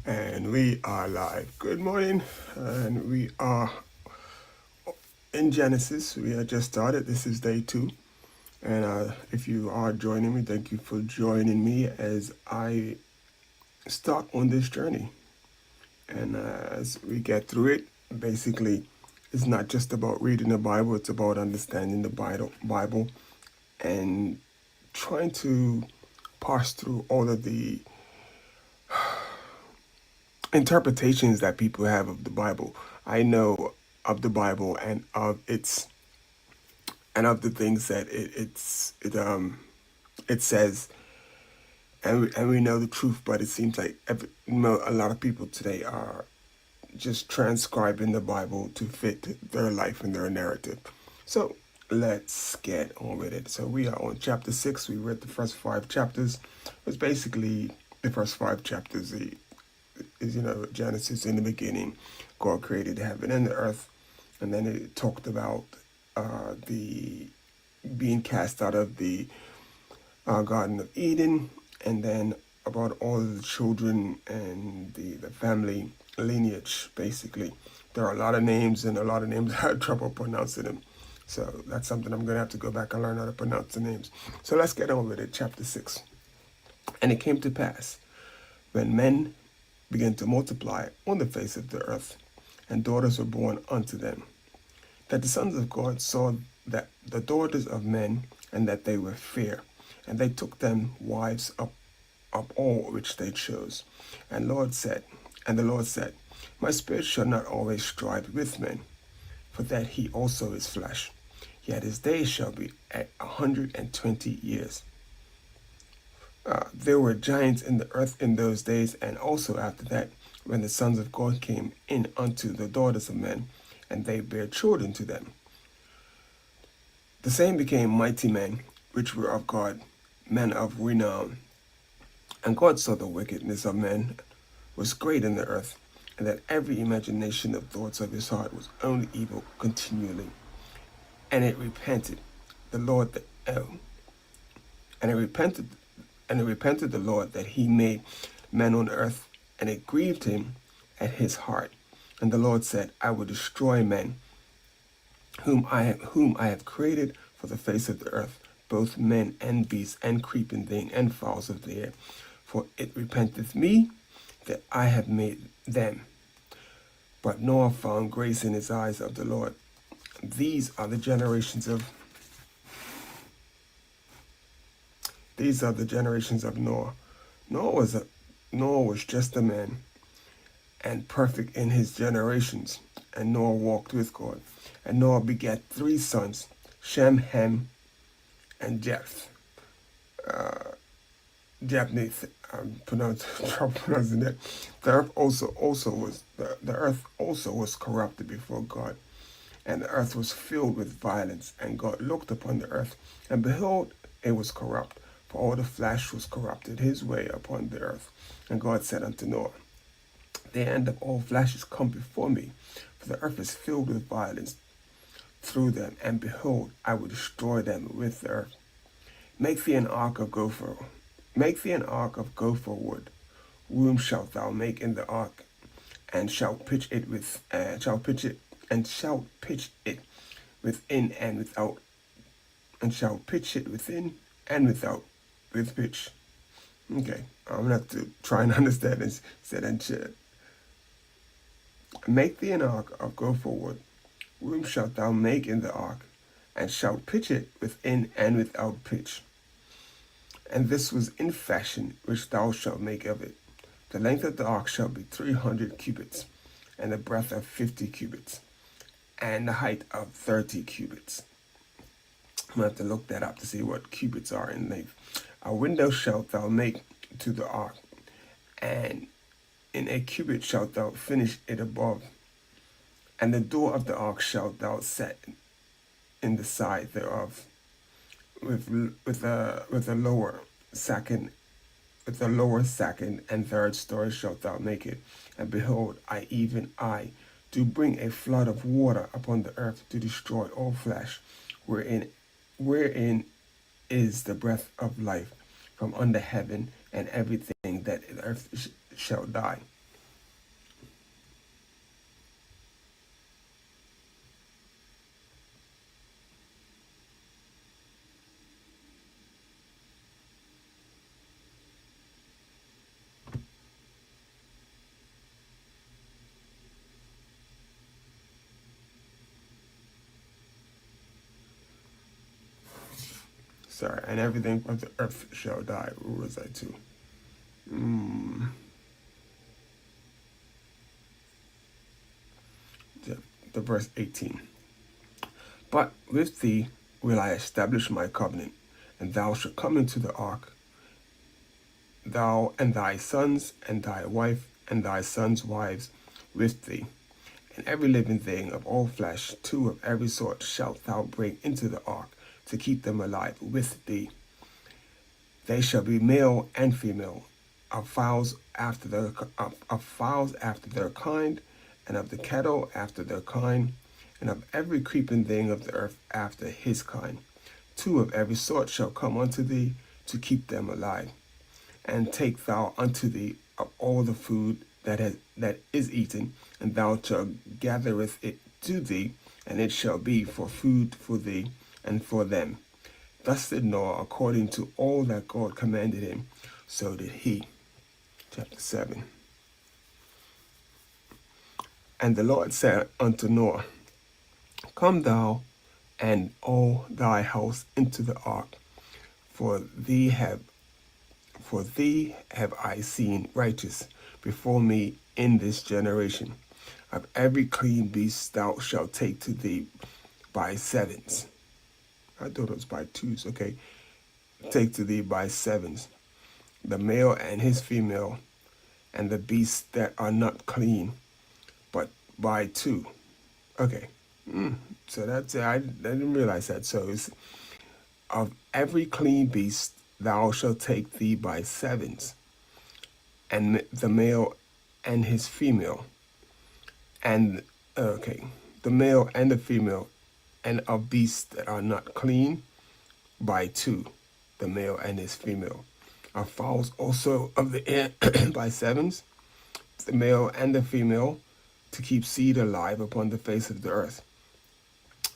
And we are live. Good morning. And we are in Genesis. We have just started. This is day 2. And if you are joining me, thank you for joining me as I start on this journey. And as we get through it, basically, it's not just about reading the Bible, it's about understanding the Bible and trying to parse through all of the interpretations that people have of the Bible. I know of the Bible and of its and of the things that it says, and we know the truth. But it seems like a lot of people today are just transcribing the Bible to fit their life and their narrative. So let's get on with it. So we are on chapter 6. We read the first 5 chapters. It's basically the first 5 chapters. Is Genesis. In the beginning, God created heaven and the earth, and then it talked about the being cast out of the Garden of Eden, and then about all of the children and the family lineage. Basically, there are a lot of names, and a lot of names I had trouble pronouncing them. So that's something I'm gonna have to go back and learn how to pronounce the names. So let's get on with it. Chapter 6. And it came to pass, when men began to multiply on the face of the earth, and daughters were born unto them, that the sons of God saw that the daughters of men, and that they were fair, and they took them wives of all which they chose. And the Lord said, My spirit shall not always strive with men, for that he also is flesh. Yet his days shall be 120 years. There were giants in the earth in those days, and also after that, when the sons of God came in unto the daughters of men, and they bare children to them. The same became mighty men, which were of God, men of renown. And God saw the wickedness of men was great in the earth, and that every imagination of thoughts of his heart was only evil continually. And it repented the Lord that and it repented the Lord that he made man on earth, and it grieved him at his heart. And the Lord said, I will destroy men, whom I have created for the face of the earth, both men and beasts, and creeping thing, and fowls of the air. For it repenteth me that I have made them. But Noah found grace in his eyes of the Lord. These are the generations of Noah. Noah was just a man, and perfect in his generations. And Noah walked with God. And Noah begat 3 sons, Shem, Ham, and Japheth. Japheth, I'm pronouncing that. The earth also was corrupted before God, and the earth was filled with violence. And God looked upon the earth, and behold, it was corrupt, for all the flesh was corrupted his way upon the earth. And God said unto Noah, The end of all flesh is come before me, for the earth is filled with violence through them, and behold, I will destroy them with the earth. Make thee an ark of gopher wood. Whom shalt thou make in the ark, and shalt pitch it within and without, and shall pitch it within and without with pitch. Okay, I'm gonna have to try and understand this. Said and said, Make thee an ark of gopher wood. Whom shalt thou make in the ark, and shalt pitch it within and without pitch. And this was in fashion which thou shalt make of it. The length of the ark shall be 300 cubits, and the breadth of 50 cubits, and the height of 30 cubits. I'm going to have to look that up to see what cubits are in length. A window shalt thou make to the ark, and in a cubit shalt thou finish it above. And the door of the ark shalt thou set in the side thereof, with a lower second and third story shalt thou make it. And behold, I do bring a flood of water upon the earth to destroy all flesh, wherein is the breath of life from under heaven, and everything that the earth shall die. Sorry, and everything of the earth shall die. Where was I to? The verse 18. But with thee will I establish my covenant, and thou shalt come into the ark, thou and thy sons, and thy wife, and thy sons' wives with thee. And every living thing of all flesh, two of every sort, shalt thou bring into the ark, to keep them alive with thee. They shall be male and female, of fowls after their kind, and of the cattle after their kind, and of every creeping thing of the earth after his kind. Two of every sort shall come unto thee, to keep them alive. And take thou unto thee of all the food that is eaten, and thou shalt gathereth it to thee, and it shall be for food for thee and for them. Thus did Noah according to all that God commanded him, so did he. Chapter 7. And the Lord said unto Noah, Come thou and all thy house into the ark, for thee have I seen righteous before me in this generation. Of every clean beast thou shalt take to thee by sevens. I thought it was by twos, okay. Take to thee by sevens, the male and his female, and the beasts that are not clean, but by two. Okay. So that's it. I didn't realize that. So it's of every clean beast thou shalt take thee by sevens, and the male and his female, and the male and the female, and of beasts that are not clean by two, the male and his female. Of fowls also of the air by sevens, the male and the female, to keep seed alive upon the face of the earth.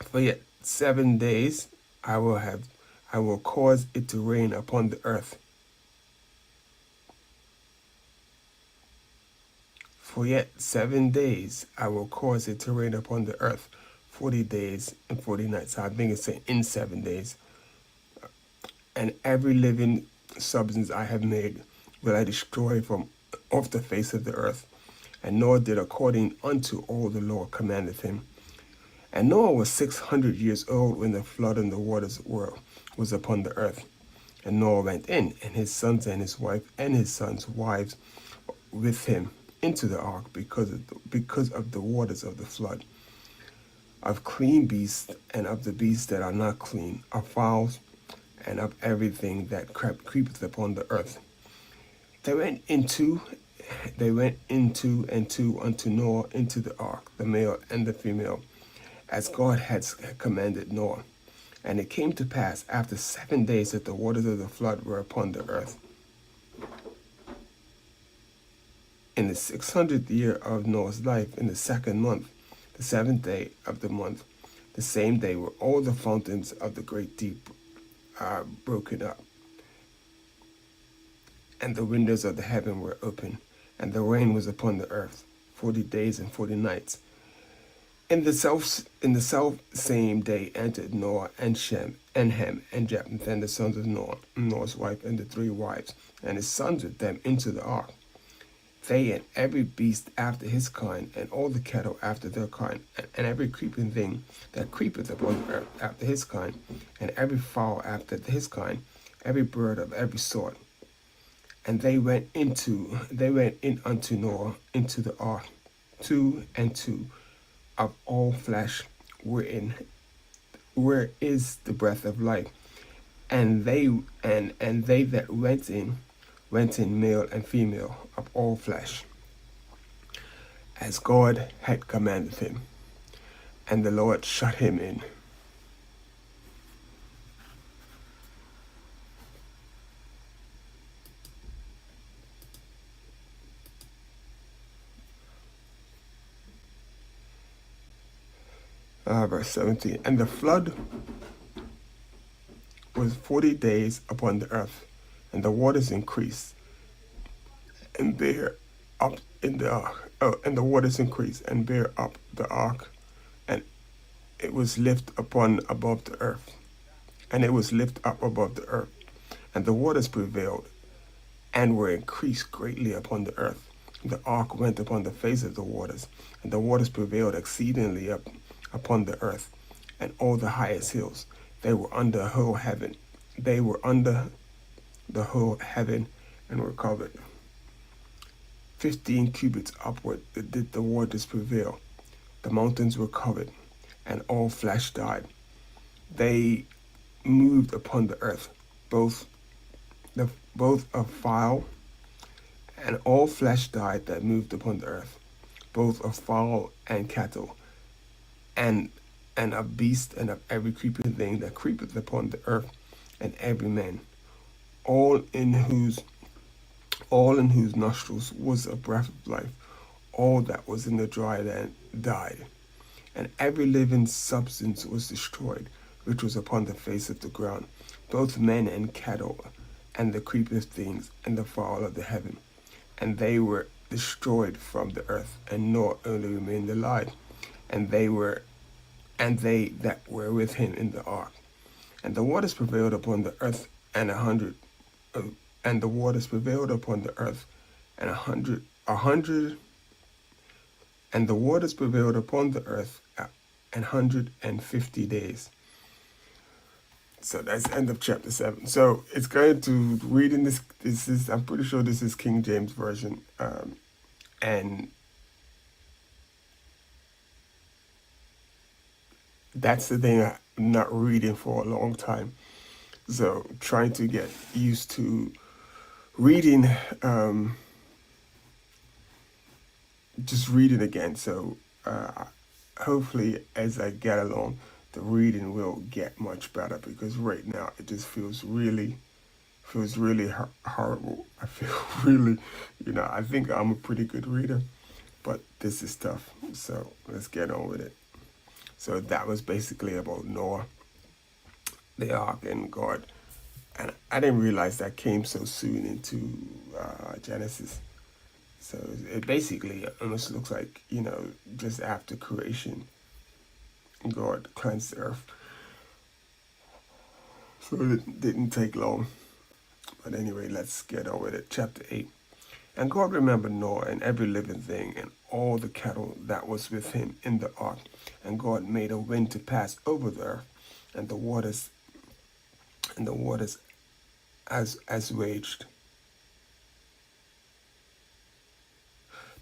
For yet 7 days I will cause it to rain upon the earth. For yet 7 days I will cause it to rain upon the earth, 40 days and 40 nights. So I think it's saying in 7 days. And every living substance I have made will I destroy from off the face of the earth. And Noah did according unto all the Lord commanded him. And Noah was 600 years old when the flood and the waters was upon the earth. And Noah went in, and his sons and his wife and his sons' wives with him into the ark because of the waters of the flood. Of clean beasts and of the beasts that are not clean, of fowls and of everything that creepeth upon the earth. They went into and two unto Noah into the ark, the male and the female, as God had commanded Noah. And it came to pass after 7 days that the waters of the flood were upon the earth. In the 600th year of Noah's life, in the 2nd month, the 7th day of the month, the same day were all the fountains of the great deep broken up, and the windows of the heaven were open, and the rain was upon the earth 40 days and 40 nights. In the self same day entered Noah and Shem and Ham and Japheth and the sons of Noah, Noah's wife and the 3 wives, and his sons with them into the ark. They and every beast after his kind, and all the cattle after their kind, and every creeping thing that creepeth upon the earth after his kind, and every fowl after his kind, every bird of every sort. And they went in unto Noah into the ark, 2 and 2, of all flesh, where is the breath of life. And they that went in male and female of all flesh, as God had commanded him. And the Lord shut him in. Verse 17. And the flood was 40 days upon the earth, and the waters increased, and bear up in the ark. And the waters increased, and bear up the ark, and it was lift upon above the earth. and it was lifted up above the earth. And the waters prevailed, and were increased greatly upon the earth. The ark went upon the face of the waters, and the waters prevailed exceedingly up upon the earth, and all the highest hills. They were under the whole heaven. They were under the whole heaven, and were covered. 15 cubits upward did the waters prevail. The mountains were covered, and all flesh died. They moved upon the earth, both of fowl, and all flesh died that moved upon the earth, both of fowl and cattle, and of beast, and of every creeping thing that creepeth upon the earth, and every man, all in whose nostrils was a breath of life. All that was in the dry land died, and every living substance was destroyed, which was upon the face of the ground, both men and cattle, and the creeping things, and the fowl of the heaven. And they were destroyed from the earth, and Noah only remained alive, and they that were with him in the ark. And the waters prevailed upon the earth, and the waters prevailed upon the earth, and a hundred, and the waters prevailed upon the earth 150 days. So that's the end of chapter 7. So it's going to read in this is, I'm pretty sure this is King James Version. And that's the thing I'm not reading for a long time. So trying to get used to reading, just reading again. So hopefully as I get along, the reading will get much better, because right now it just feels really horrible. I feel really, I think I'm a pretty good reader, but this is tough. So let's get on with it. So that was basically about Noah, the ark, and God. And I didn't realize that came so soon into Genesis. So it basically almost looks like, just after creation, God cleansed the earth. So it didn't take long. But anyway, let's get on with it. Chapter 8. And God remembered Noah and every living thing and all the cattle that was with him in the ark. And God made a wind to pass over the earth, and the waters as raged.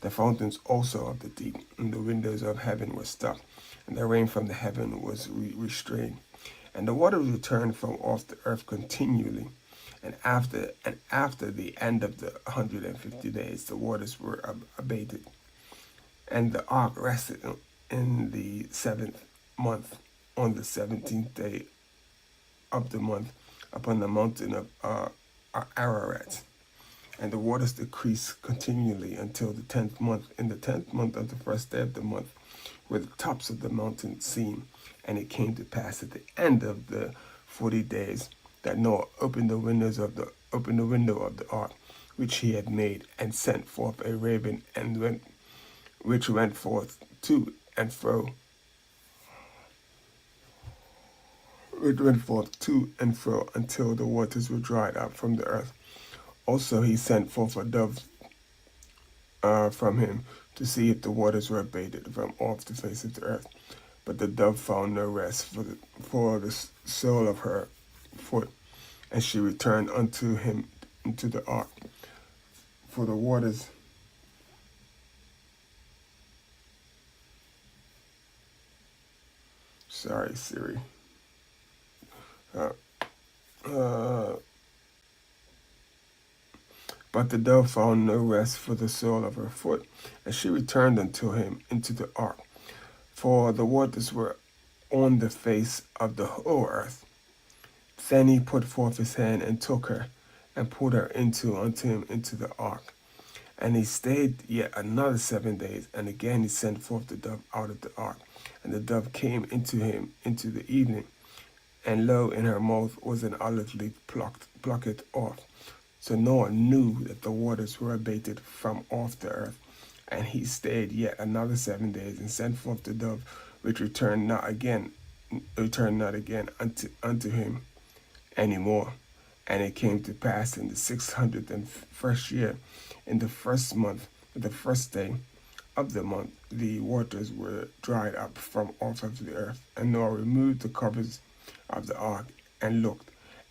The fountains also of the deep and the windows of heaven were stopped, and the rain from the heaven was restrained. And the waters returned from off the earth continually. And after the end of the 150 days, the waters were abated. And the ark rested in the 7th month, on the 17th day of the month, upon the mountain of Ararat. And the waters decreased continually until the 10th month. In the 10th month of the first day of the month, where the tops of the mountain seen. And it came to pass at the end of the 40 days that Noah opened the window of the ark, which he had made, and sent forth a raven, which went forth to and fro. It went forth to and fro until the waters were dried up from the earth. Also he sent forth a dove from him to see if the waters were abated from off the face of the earth. But the dove found no rest for the sole of her foot, and she returned unto him into the ark. For the waters sorry, Siri. But the dove found no rest for the sole of her foot, and she returned unto him into the ark. For the waters were on the face of the whole earth. Then he put forth his hand and took her, and put her unto him into the ark. And he stayed yet another 7 days, and again he sent forth the dove out of the ark. And the dove came into him into the evening, and lo, in her mouth was an olive leaf plucked off. So Noah knew that the waters were abated from off the earth. And he stayed yet another 7 days, and sent forth the dove, which returned not again unto him. anymore. And it came to pass in the 601st year, in the first month, the first day of the month, the waters were dried up from off of the earth. And Noah removed the covers of the ark and looked,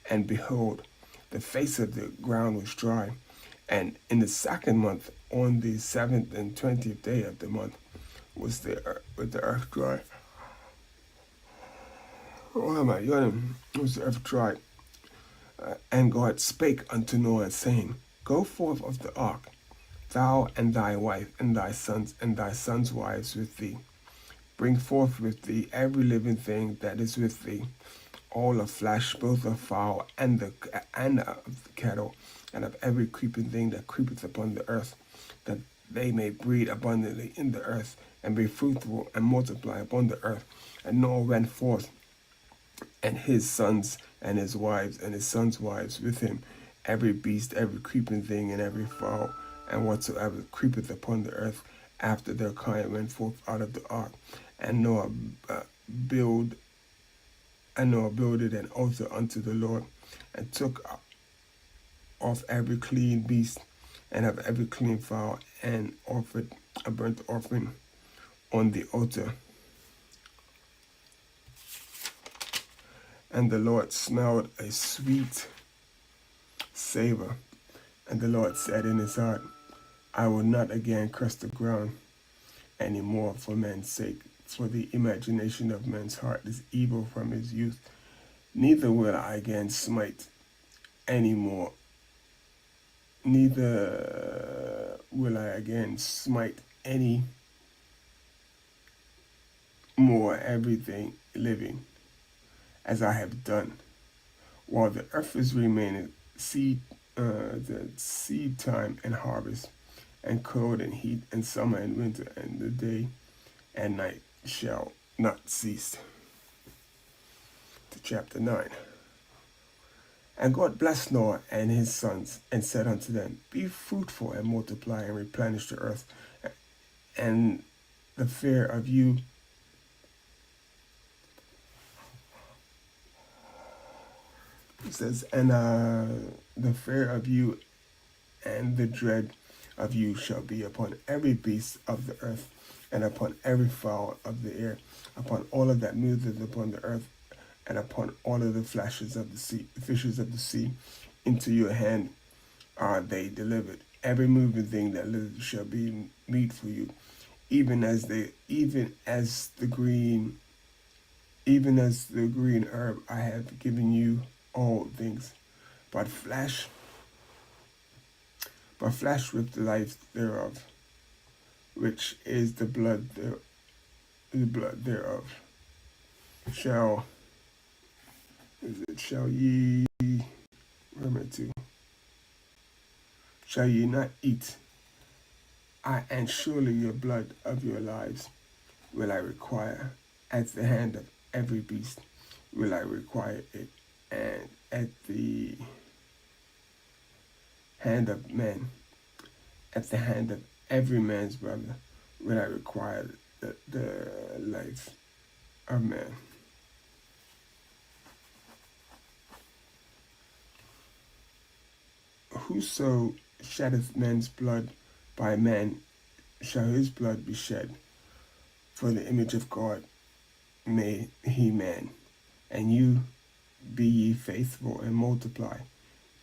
and behold, the face of the ground was dry. And in the second month, on the 7th and 20th day of the month, was the earth dry. Oh my God, was the earth dry. And God spake unto Noah, saying, Go forth of the ark, thou and thy wife, and thy sons' wives with thee. Bring forth with thee every living thing that is with thee, all of flesh, both of fowl and of the cattle, and of every creeping thing that creepeth upon the earth, that they may breed abundantly in the earth, and be fruitful and multiply upon the earth. And Noah went forth, and his sons and his wives and his sons' wives with him, every beast, every creeping thing, and every fowl, and whatsoever creepeth upon the earth, after their kind went forth out of the ark. And Noah builded an altar unto the Lord, and took off every clean beast, and of every clean fowl, and offered a burnt offering on the altar. And the Lord smelled a sweet savor. And the Lord said in his heart, I will not again curse the ground any more for man's sake, for the imagination of man's heart is evil from his youth. Neither will I again smite any more. Neither will I again smite any more everything living, as I have done, while the earth is remaining, the seed time and harvest, and cold and heat, and summer and winter, and the day and night shall not cease. To chapter 9. And God blessed Noah and his sons, and said unto them, Be fruitful and multiply, and replenish the earth, and the fear of you It says, and the fear of you and the dread of you shall be upon every beast of the earth, and upon every fowl of the air, upon all of that moveth upon the earth, and upon all of the fishes of the sea. Into your hand are they delivered. Every moving thing that lives shall be meat for you, even as the green herb I have given you all things. But flesh with the life thereof, which is the blood thereof, shall ye shall ye not eat. And surely your blood of your lives will I require. At the hand of every beast will I require it, and at the hand of men, at the hand of every man's brother, will I require the life of man. Whoso sheddeth man's blood, by man shall his blood be shed. For the image of God made he man. And you be ye faithful and multiply.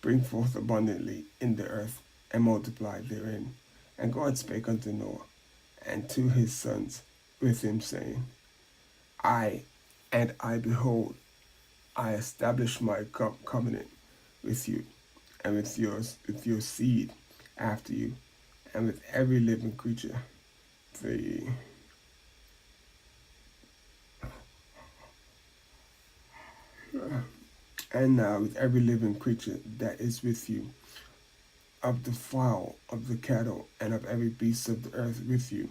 Bring forth abundantly in the earth, and multiply therein. And God spake unto Noah and to his sons with him, saying, I behold, I establish my covenant with you, and with your seed after you, and with every living creature. And now with every living creature that is with you, of the fowl, of the cattle, and of every beast of the earth with you,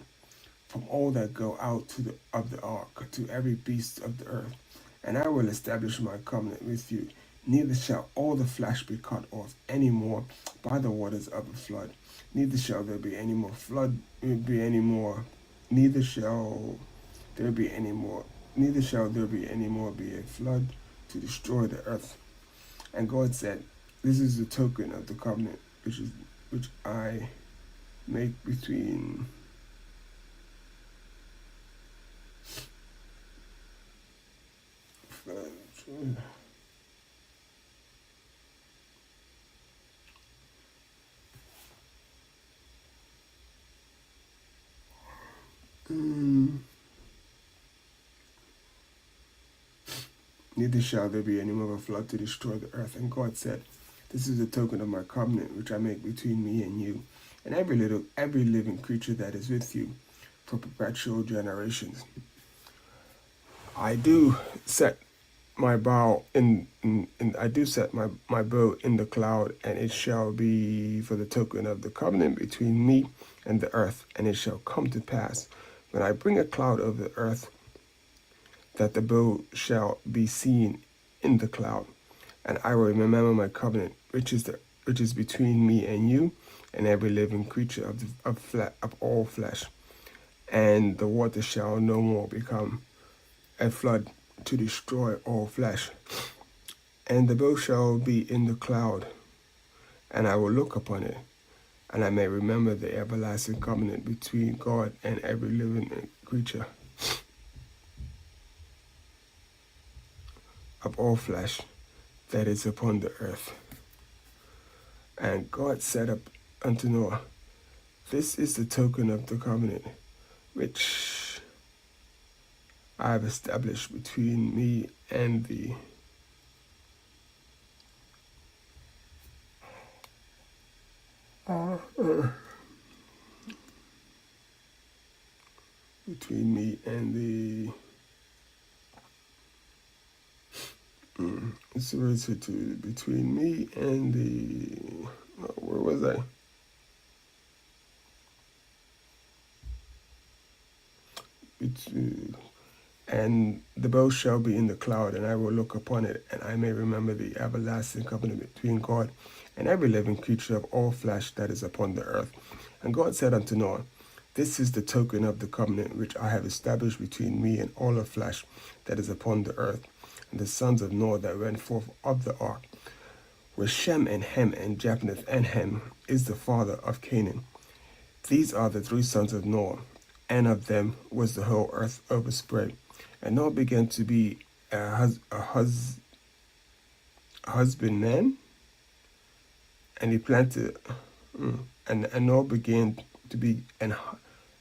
from all that go out of the ark, to every beast of the earth. And I will establish my covenant with you. Neither shall all the flesh be cut off any more by the waters of a flood. Neither shall there be any more flood, neither shall there be any more be a flood to destroy the earth. And God said, "This is the token of the covenant which I make between neither shall there be any more flood to destroy the earth." And God said, "This is the token of my covenant which I make between me and you, and every living creature that is with you, for perpetual generations. I do set my bow I do set my bow in the cloud, and it shall be for the token of the covenant between me and the earth. And it shall come to pass, when I bring a cloud over the earth, that the bow shall be seen in the cloud. And I will remember my covenant, which is between me and you, and every living creature of all flesh. And the water shall no more become a flood to destroy all flesh. And the bow shall be in the cloud, and I will look upon it, and I may remember the everlasting covenant between God and every living creature of all flesh that is upon the earth." And God said up unto Noah, "This is the token of the covenant which I have established between me and thee." Between me and the it's related to between me and the where was I? And the bow shall be in the cloud, and I will look upon it, and I may remember the everlasting covenant between God and every living creature of all flesh that is upon the earth. And God said unto Noah, "This is the token of the covenant which I have established between me and all of flesh that is upon the earth." And the sons of Noah that went forth of the ark were Shem and Ham and Japheth, and Ham is the father of Canaan. These are the three sons of Noah, and of them was the whole earth overspread. And Noah began to be a husbandman, and he planted, and Noah began to be an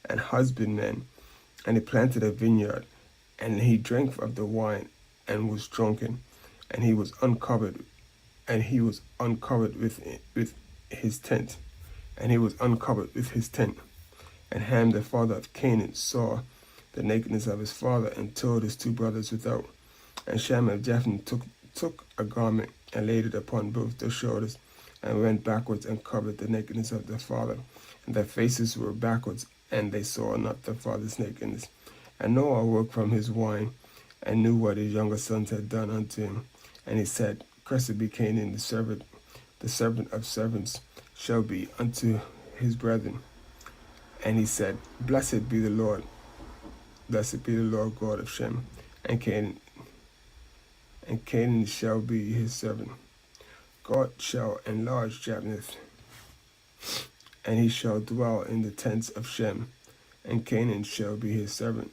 husbandman, and he planted a vineyard, and he drank of the wine, and was drunken, and he was uncovered with his tent, And Ham, the father of Canaan, saw the nakedness of his father, and told his two brothers without. And Shem and Japheth took a garment, and laid it upon both their shoulders, and went backwards, and covered the nakedness of their father. And their faces were backwards, and they saw not their father's nakedness. And Noah awoke from his wine, and knew what his younger sons had done unto him. And he said, "Cursed be Canaan, the servant of servants shall be unto his brethren." And he said, Blessed be the Lord God of Shem, and Canaan shall be his servant. God shall enlarge Japheth, and he shall dwell in the tents of Shem, and Canaan shall be his servant.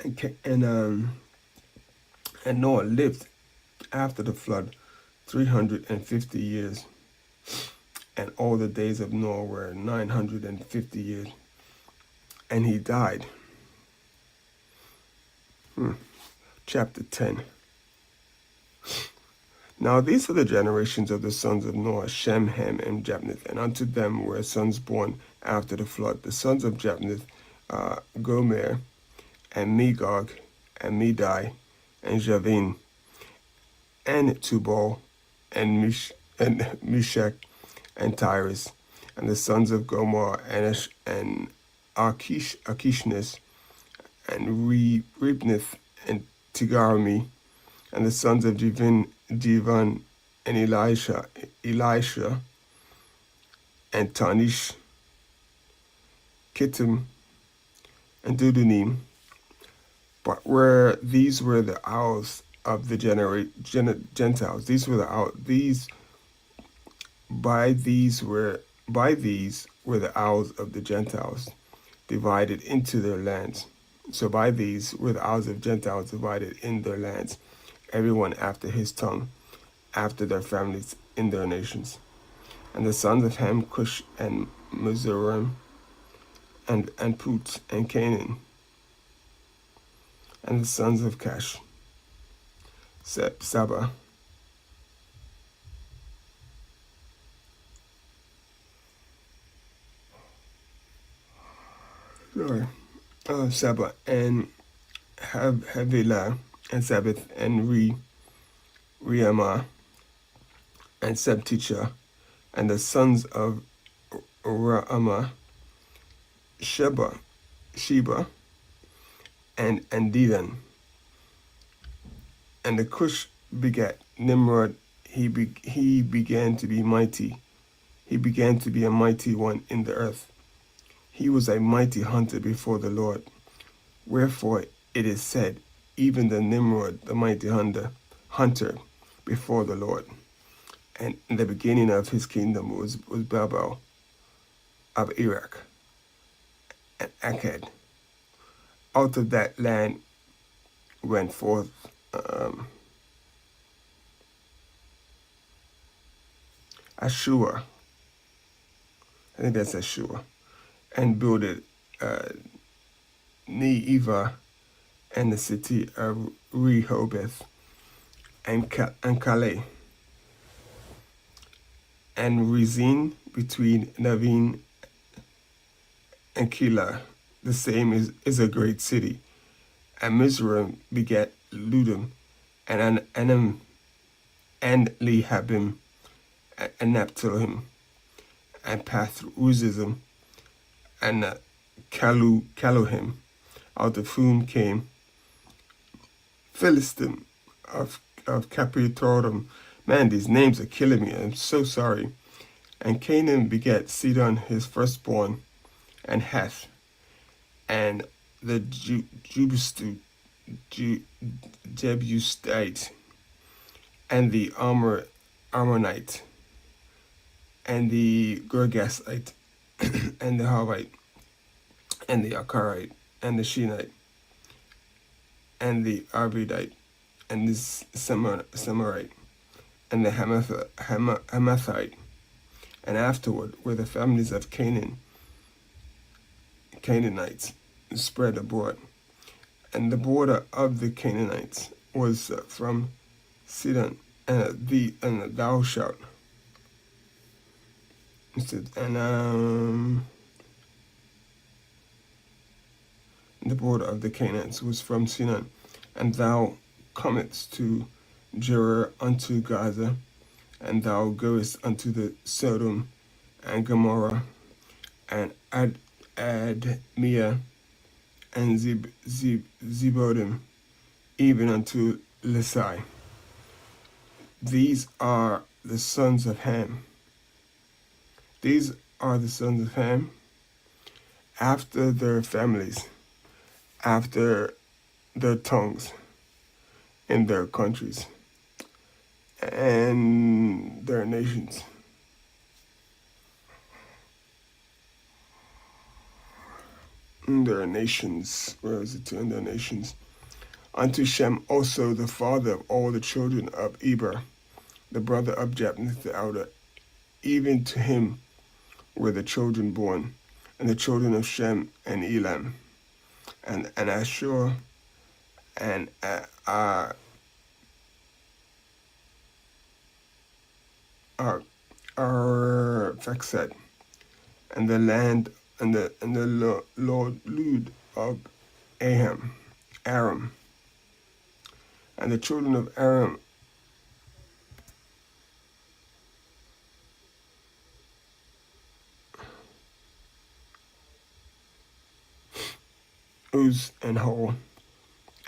And Noah lived after the flood 350 years, and all the days of Noah were 950 years, and he died. Chapter 10. Now these are the generations of the sons of Noah, Shem, Ham, and Japheth, and unto them were sons born after the flood. The sons of Japheth, Gomer, and Magog, and Medai, and Javin, and Tubal, and Meshach, and Tyrus. And the sons of Gomer, and Akishnes, and Ribnith, and Tigarmi. And the sons of Jivan, and Elisha, and Tanish, Kittim, and Dudanim, But where these were the owls of the Gentiles, these were the owls. These by these were the owls of the Gentiles divided into their lands. So by these were the owls of Gentiles divided in their lands, everyone after his tongue, after their families in their nations. And the sons of Ham, Cush, and Mizraim, and Put, and Canaan. And the sons of Cash, Saba, Saba, and Havilah, and Sabbath, and Reamah, and Sebticha, and the sons of Raamah, Sheba, and Dedan. And the Cush begat Nimrod. He began to be mighty. He began to be a mighty one in the earth. He was a mighty hunter before the Lord. Wherefore it is said, even the Nimrod, the mighty hunter before the Lord. And the beginning of his kingdom was Babel of Iraq and Akkad. Out of that land went forth Ashur, I think that's Ashur, and builded Nineveh and the city of Rehoboth and Calais, and Rezin between Navin and Keilah. The same is a great city. And Mizraim begat Ludum, and Anam, and Lehabim, and Naphthalim, and Pathruzim, and Caluhim, out of whom came Philistim of Capitorum. Man, these names are killing me. I'm so sorry. And Canaan begat Sidon his firstborn, and Heth, and the Jebusite, and the Ammonite, and the Girgasite, and the Havite, and the Akarite, and the Shinite, and the Arvidite, and the Samarite, and the Hamathite. And afterward were the families of Canaanites spread abroad. And the border of the Canaanites was from Sidon, and thou shalt. And the border of the Canaanites was from Sidon, and thou comest to Gerar unto Gaza, and thou goest unto the Sodom and Gomorrah, and Admea, and Zebodim, even unto Lisai. These are the sons of Ham. These are the sons of Ham after their families, after their tongues, in their countries, and their nations. In their nations, where is it to? In their nations. Unto Shem also, the father of all the children of Eber, the brother of Japheth the elder, even to him were the children born, and the children of Shem and Elam, and Ashur, and Arphaxad, and the land and the Lord Lud of Aram, and the children of Aram, Uz and Hol,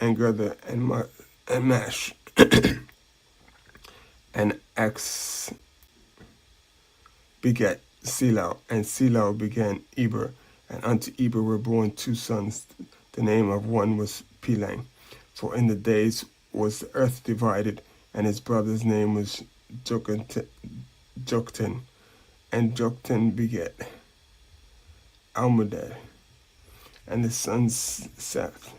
and Gerther and Mash, and Ax begat Selah, and Selah began Eber, and unto Eber were born two sons. The name of one was Pelang. For in the days was the earth divided, and his brother's name was Joktan, and Joktan begat Almodad, and the sons Seth.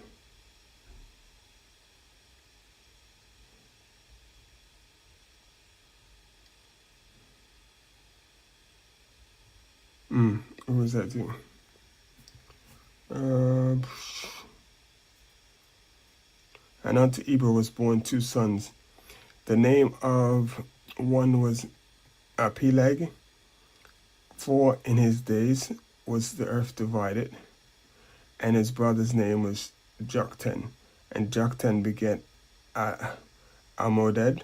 What was that too? And unto Eber was born 2 sons. The name of one was Peleg, for in his days was the earth divided, and his brother's name was Joktan. And Joktan begat Almodad,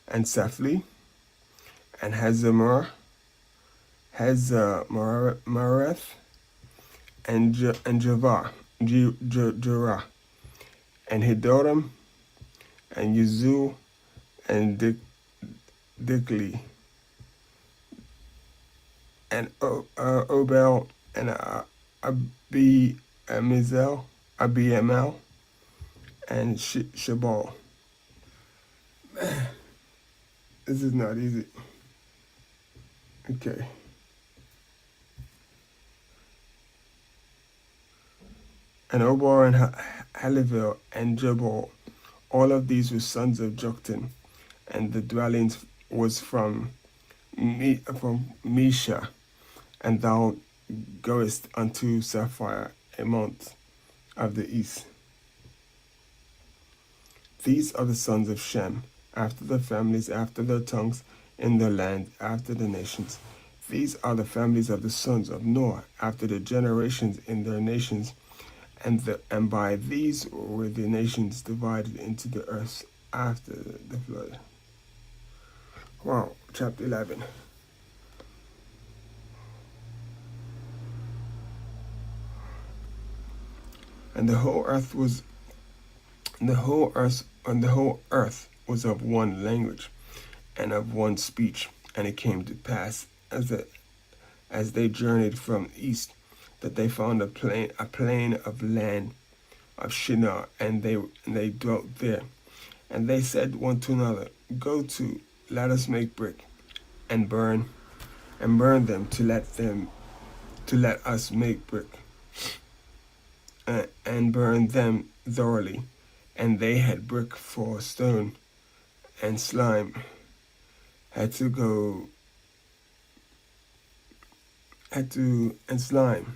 and Sephli, and Hazamar, Hazamareth, and Javah, Jerah, and Hidoram, and Yuzul, and Dikli, and Obel, and Abiamel, and Shabal. This is not easy. Okay. And Obal, and Halivil, and Jabal, all of these were sons of Joktan, and the dwellings was from Mesha, and thou goest unto Sapphire, a mount of the east. These are the sons of Shem, after their families, after their tongues, in their land, after the nations. These are the families of the sons of Noah, after the generations in their nations, and by these were the nations divided into the earth after the flood. Wow, chapter 11. And the whole earth was of one language and of one speech. And it came to pass as they journeyed from east, that they found a plain of land of Shinar, and they dwelt there. And they said one to another, Go to, let us make brick, and burn them to let us make brick, and burn them thoroughly. And they had brick for stone, and slime and slime,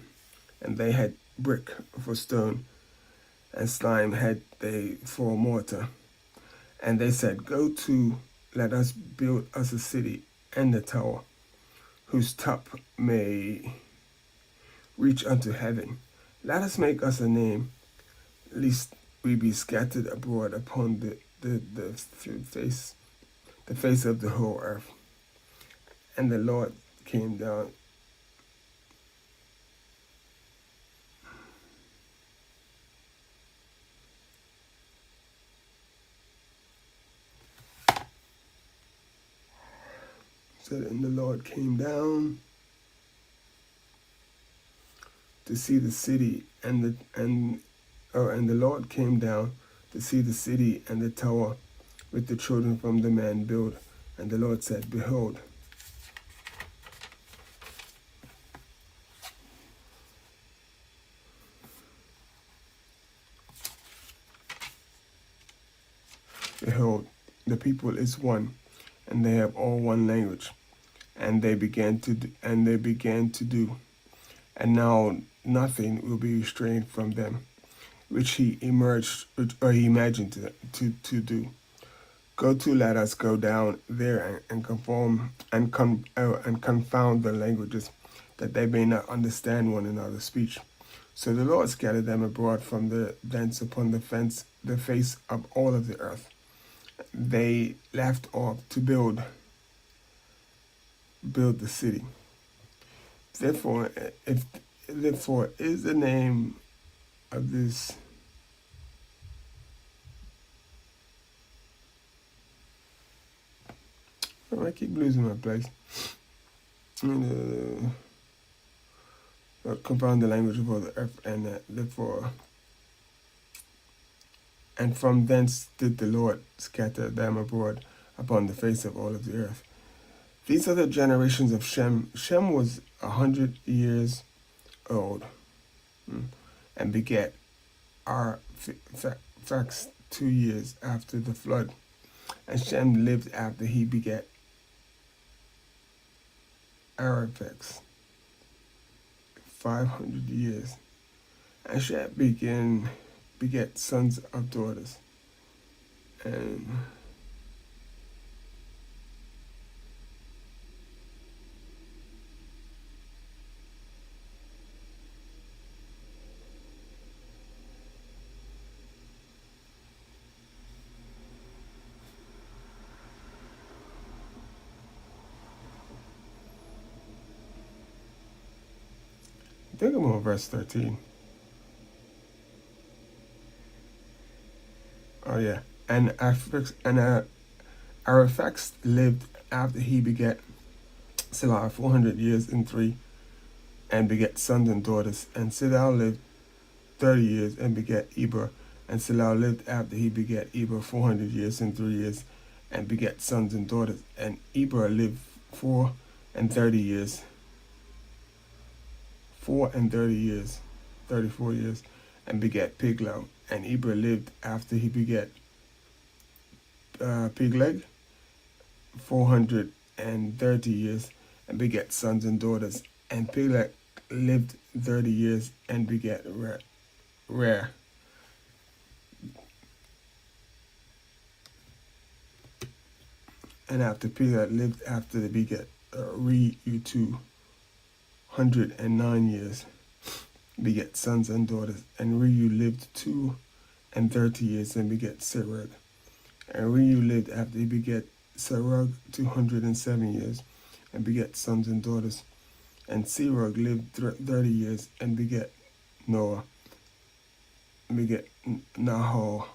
and they had brick for stone, and slime had they for mortar. And they said, Go to, let us build us a city and a tower, whose top may reach unto heaven. Let us make us a name, lest we be scattered abroad upon the face of the whole earth. And the Lord came down. And the Lord came down to see the city and the Lord came down to see the city and the tower with the children from the man build. And the Lord said, Behold, the people is one, and they have all one language, and they began to do, and now nothing will be restrained from them, which he imagined to do. Go to, let us go down there and confound the languages, that they may not understand one another's speech. So the Lord scattered them abroad from thence upon the face of all of the earth. They left off to build the city. Therefore is the name of this I keep losing my place. Confound the language of all the earth, and therefore And from thence did the Lord scatter them abroad upon the face of all of the earth. These are the generations of Shem. Shem was 100 years old, and begat Arphaxad 2 years after the flood. And Shem lived after he begat Arphaxad 500 years. And Shem begat sons of daughters. And I think I'm on verse 13. Oh yeah. And Arphaxad lived after he begat Selah 400 years and 3, and begat sons and daughters. And Selah lived 30 years and begat Eber. And Selah lived after he begat Eber 400 years and 3 years, and begat sons and daughters. And Eber lived 4 and 30 years, 34 years, and begat Piglau. And Eber lived after he begat Pigleg 430 years, and begat sons and daughters. And Pigleg lived 30 years and begat Rare. And after Pigleg lived after the begat Reu 209 years, begat sons and daughters. And Reu lived 230 years and begat Serug. And Reu lived after he begat Serug 207 years, and begat sons and daughters. And Serug lived 30 years and begat Noah, and begat Nahor.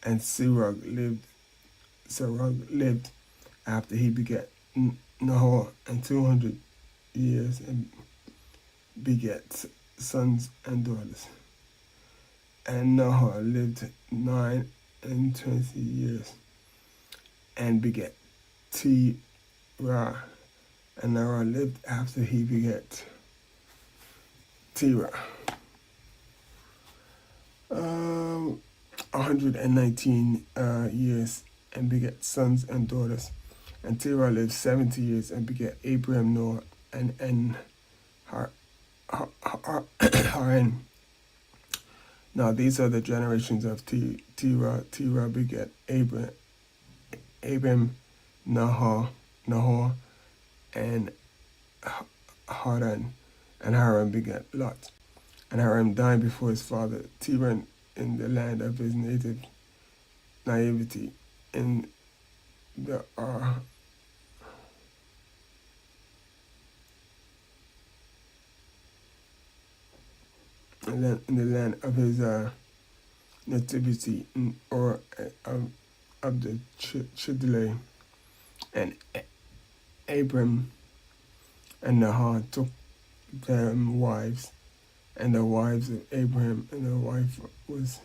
And Serug lived after he begat Nahor and 200 years, and begat sons and daughters. And Nahor lived 29 years, and begat Terah. And Terah lived after he begat Terah 119 years, and begat sons and daughters. And Terah lived 70 years, and begat Abraham, Noah, and Haran. Now these are the generations of Terah. Terah begat Abram, Nahor, and Haran. And Haran begat Lot. And Haran died before his father Terah in the land of his nativity, in the in the land of his nativity, or of the Chidle. And Abram and Nahor took them wives, and the wives of Abraham, and the wife was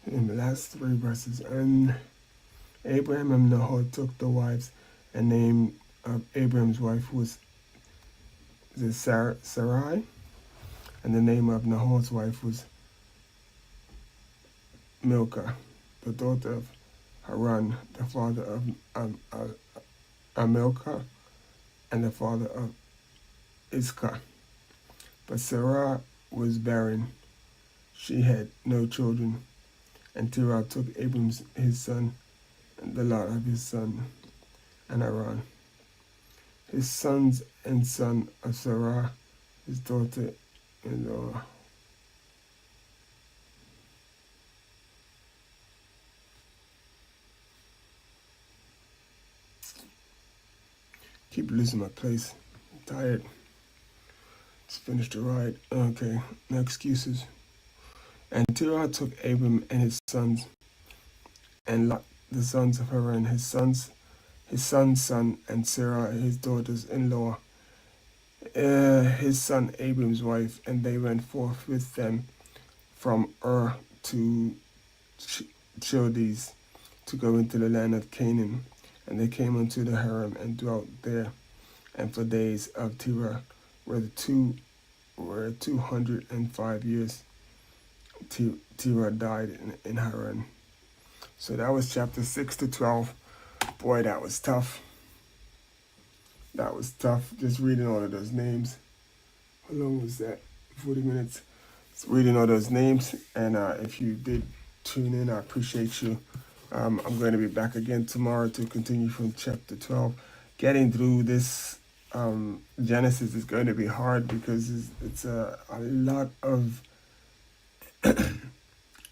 in the last 3 verses. And Abraham and Nahor took the wives, and the name of Abraham's wife was Sarai, and the name of Nahor's wife was Milcah, the daughter of Haran, the father of Milcah, and the father of Iscah. But Sarah was barren; she had no children. And Terah took Abram his son, and the lot of his son, and Haran, his sons, and son of Sarah, his daughter-in-law. Keep losing my place. I'm tired. Just finished the ride. Okay, no excuses. And Terah took Abram and his sons, and Lot, the sons of Haran, his son's son, and Sarah, his daughters-in-law, his son Abram's wife, and they went forth with them from Ur to Chaldees to go into the land of Canaan. And they came unto the Haram and dwelt there. And for days of Terah were 205 years. Terah died in Haran. So that was chapter 6 to 12. Boy, that was tough. That was tough, just reading all of those names. How long was that? 40 minutes. Just reading all those names. And if you did tune in, I appreciate you. I'm going to be back again tomorrow to continue from chapter 12. Getting through this Genesis is going to be hard because it's a lot of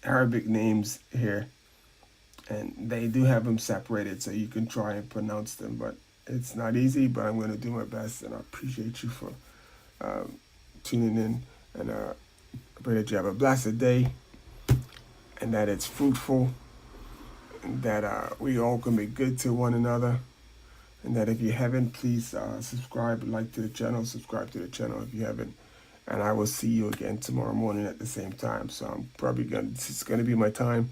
Arabic names here. And they do have them separated so you can try and pronounce them. But it's not easy, but I'm going to do my best. And I appreciate you for tuning in. And I pray that you have a blessed day and that it's fruitful. That we all can be good to one another, and that if you haven't, please subscribe, like to the channel, subscribe to the channel if you haven't, and I will see you again tomorrow morning at the same time. So I'm probably this is gonna be my time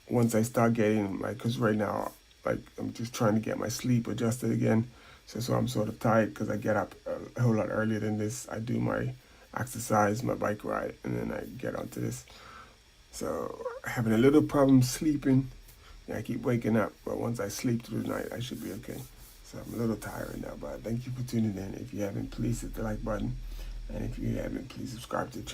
once I start getting, like, because right now, like, I'm just trying to get my sleep adjusted again, so I'm sort of tired because I get up a whole lot earlier than this. I do my exercise, my bike ride, and then I get onto this. So having a little problem sleeping. I keep waking up, but once I sleep through the night, I should be okay. So I'm a little tired right now, but thank you for tuning in. If you haven't, please hit the like button. And if you haven't, please subscribe to the channel.